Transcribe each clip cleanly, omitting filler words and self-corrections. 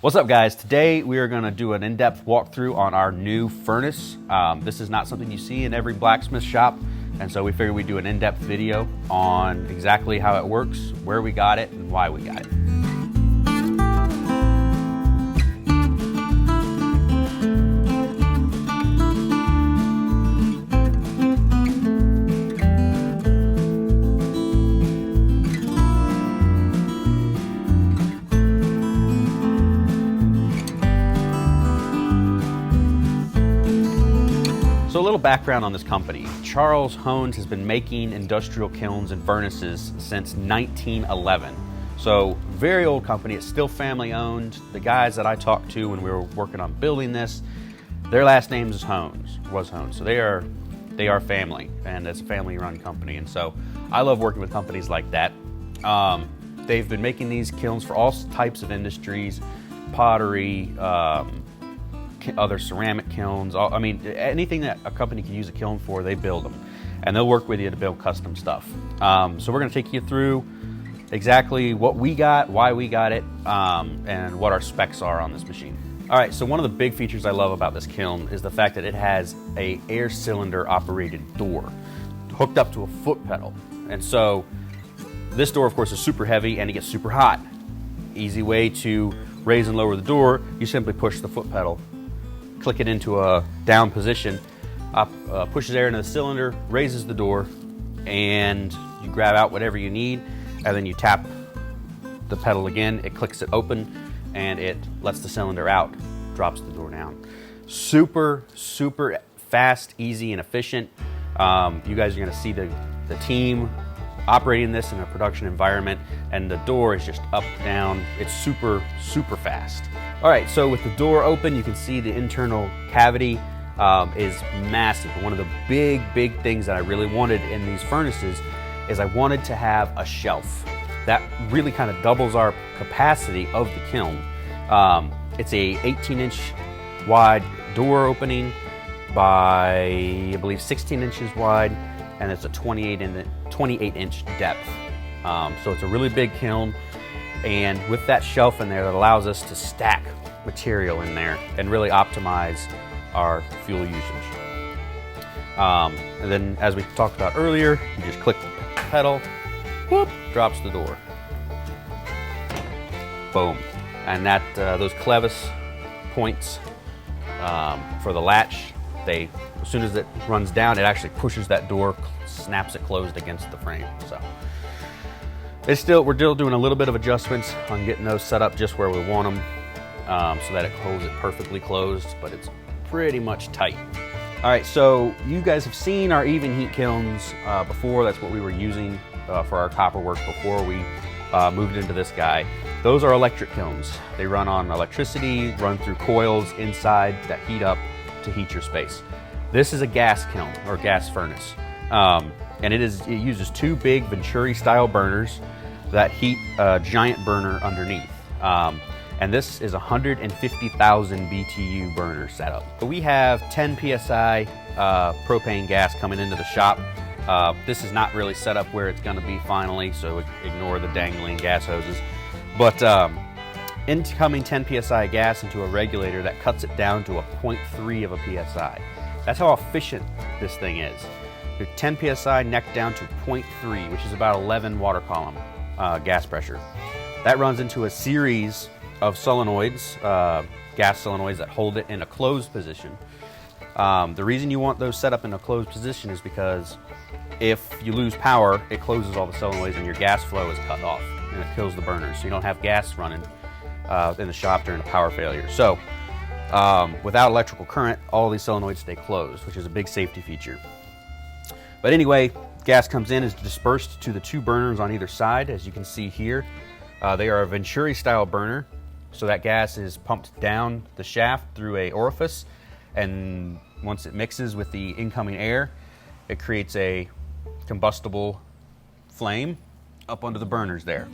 What's up, guys? Today we are going to do an in-depth walkthrough on our new furnace. This is not something you see in every blacksmith shop, and so we figured we'd do an in-depth video on exactly how it works, where we got it, and why we got it. So a little background on this company. Charles Hones has been making industrial kilns and furnaces since 1911. So very old company, it's still family owned. The guys that I talked to when we were working on building this, their last name is Hones, So they are family, and it's a family run company. And so I love working with companies like that. They've been making these kilns for all types of industries, pottery, other ceramic kilns. I mean, anything that a company can use a kiln for, they build them. And they'll work with you to build custom stuff. So we're gonna take you through exactly what we got, why we got it, and what our specs are on this machine. All right, so one of the big features I love about this kiln is the fact that it has a air cylinder operated door hooked up to a foot pedal. And so this door, of course, is super heavy and it gets super hot. Easy way to raise and lower the door, you simply push the foot pedal, click it into a down position, pushes air into the cylinder, raises the door, and you grab out whatever you need, and then you tap the pedal again, it clicks it open, and it lets the cylinder out, drops the door down. Super, super fast, easy, and efficient. You guys are gonna see the team operating this in a production environment, and the door is just up, down. It's super, super fast. All right, so with the door open, you can see the internal cavity is massive. One of the big things that I really wanted in these furnaces is I wanted to have a shelf. That really kind of doubles our capacity of the kiln. It's a 18-inch wide door opening by, I believe, 16 inches wide, and it's a 28-inch depth. So it's a really big kiln, and with that shelf in there, that allows us to stack material in there and really optimize our fuel usage. And then, as we talked about earlier, you just click the pedal, whoop, drops the door. Boom. And that those clevis points for the latch, as soon as it runs down, it actually pushes that door, snaps it closed against the frame. So we're still doing a little bit of adjustments on getting those set up just where we want them, so that it holds it perfectly closed, but it's pretty much tight. All right, so you guys have seen our even heat kilns before. That's what we were using for our copper work before we moved into this guy. Those are electric kilns. They run on electricity, run through coils inside that heat up to heat your space. This is a gas kiln or gas furnace, and it uses two big Venturi style burners that heat a giant burner underneath. And this is 150,000 BTU burner setup. So we have 10 PSI propane gas coming into the shop. This is not really set up where it's gonna be finally, so ignore the dangling gas hoses. But incoming 10 PSI gas into a regulator that cuts it down to a 0.3 of a PSI. That's how efficient this thing is. Your 10 PSI neck down to 0.3, which is about 11 water column gas pressure. That runs into a series of solenoids, gas solenoids that hold it in a closed position. The reason you want those set up in a closed position is because if you lose power, it closes all the solenoids and your gas flow is cut off, and it kills the burners. So you don't have gas running in the shop during a power failure. So without electrical current, all these solenoids stay closed, which is a big safety feature. But anyway, gas comes in, is dispersed to the two burners on either side, as you can see here. They are a Venturi style burner, so that gas is pumped down the shaft through a orifice, and once it mixes with the incoming air, it creates a combustible flame up under the burners there.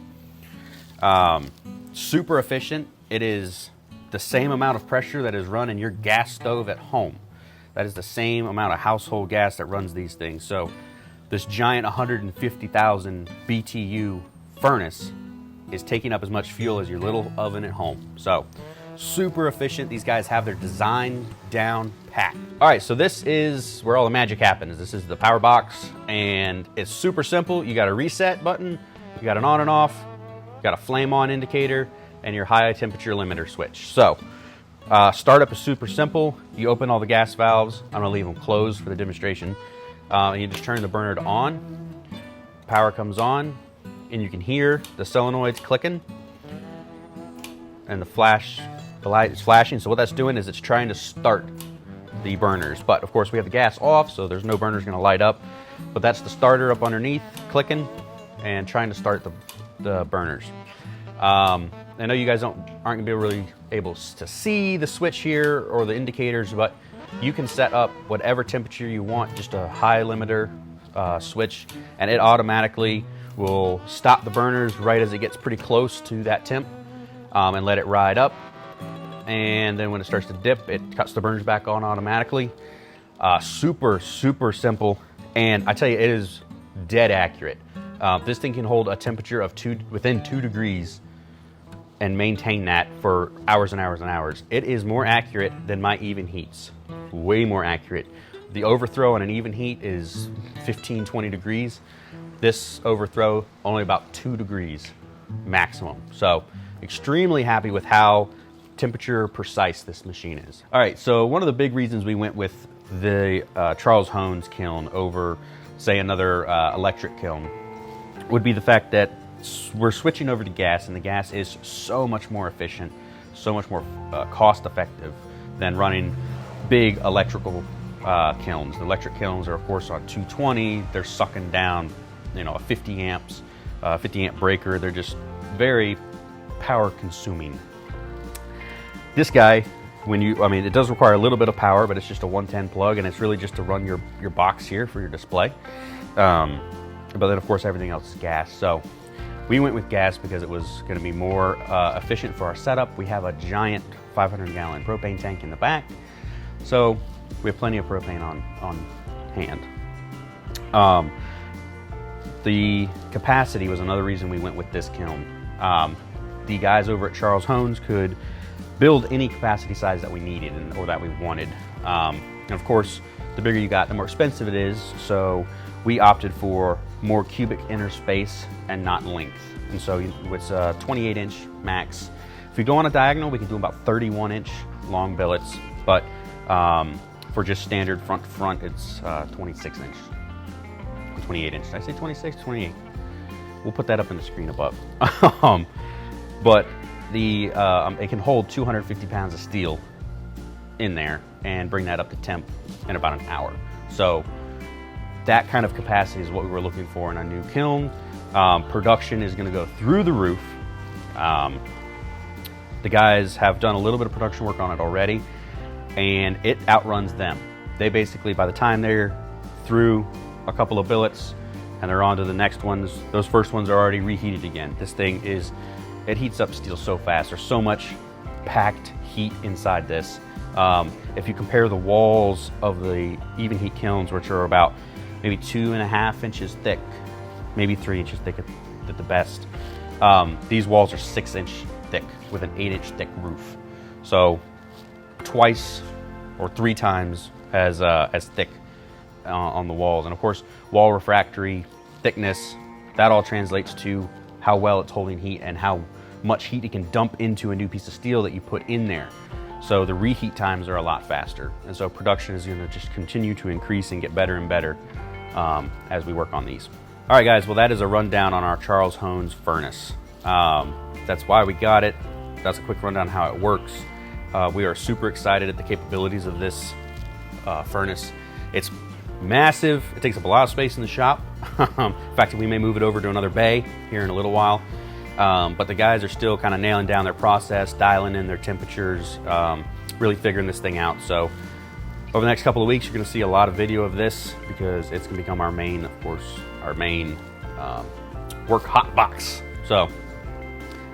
Super efficient. It is the same amount of pressure that is run in your gas stove at home. That is the same amount of household gas that runs these things. So this giant 150,000 BTU furnace is taking up as much fuel as your little oven at home. So Super efficient. These guys have their design down pat. All right, so this is where all the magic happens. This is the power box, and it's super simple. You got a reset button, you got an on and off, you got a flame on indicator, and your high temperature limiter switch. So startup is super simple. You open all the gas valves. I'm gonna leave them closed for the demonstration. And you just turn the burner to on, power comes on, and you can hear the solenoids clicking, and the light is flashing. So what that's doing is it's trying to start the burners. But of course we have the gas off, so there's no burners gonna light up. But that's the starter up underneath, clicking and trying to start the burners. I know you guys aren't gonna be really able to see the switch here or the indicators, but you can set up whatever temperature you want, just a high limiter switch, and it automatically will stop the burners right as it gets pretty close to that temp, and let it ride up. And then when it starts to dip, it cuts the burners back on automatically. Super simple, and I tell you, it is dead accurate. This thing can hold a temperature of within 2 degrees and maintain that for hours and hours and hours. It is more accurate than my even heats, way more accurate. The overthrow on an even heat is 15, 20 degrees. This overthrow only about 2 degrees maximum. So extremely happy with how temperature precise this machine is. All right, so one of the big reasons we went with the Charles Hones kiln over, say, another electric kiln would be the fact that we're switching over to gas, and the gas is so much more efficient, so much more cost effective than running big electrical kilns. The electric kilns are of course on 220. They're sucking down, a 50 amps, 50 amp breaker. They're just very power consuming. This guy, it does require a little bit of power, but it's just a 110 plug, and it's really just to run your box here for your display. But then of course everything else is gas. So we went with gas because it was going to be more efficient for our setup. We have a giant 500-gallon propane tank in the back, so we have plenty of propane on hand. The capacity was another reason we went with this kiln. The guys over at Charles Hones could build any capacity size that we needed or that we wanted. And of course, the bigger you got, the more expensive it is. So we opted for more cubic inner space and not length. And so it's a 28-inch max. If you go on a diagonal, we can do about 31-inch long billets, but for just standard front to front, it's 26-inch, 28-inch. Did I say 26? 28. We'll put that up in the screen above. But it can hold 250 pounds of steel in there and bring that up to temp in about an hour. So that kind of capacity is what we were looking for in a new kiln. Production is going to go through the roof. The guys have done a little bit of production work on it already, and it outruns them. They basically, by the time they're through a couple of billets and they're on to the next ones, those first ones are already reheated again. This thing it heats up steel so fast. There's so much packed heat inside this. If you compare the walls of the even heat kilns, which are about maybe 2.5 inches thick, maybe 3 inches thick at the best, these walls are 6-inch thick with an 8-inch thick roof. So twice or 3 times as thick on the walls. And of course, wall refractory thickness, that all translates to how well it's holding heat and how much heat it can dump into a new piece of steel that you put in there. So the reheat times are a lot faster. And so production is gonna just continue to increase and get better and better as we work on these. All right, guys, well, that is a rundown on our Charles Hones furnace. That's why we got it. That's a quick rundown on how it works. We are super excited at the capabilities of this furnace. It's massive. It takes up a lot of space in the shop. In fact, we may move it over to another bay here in a little while. But the guys are still kind of nailing down their process, dialing in their temperatures, really figuring this thing out. So over the next couple of weeks, you're going to see a lot of video of this because it's going to become our main, of course, work hot box. So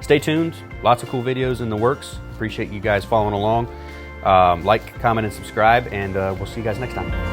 stay tuned. Lots of cool videos in the works. Appreciate you guys following along. Like, comment, and subscribe, and we'll see you guys next time.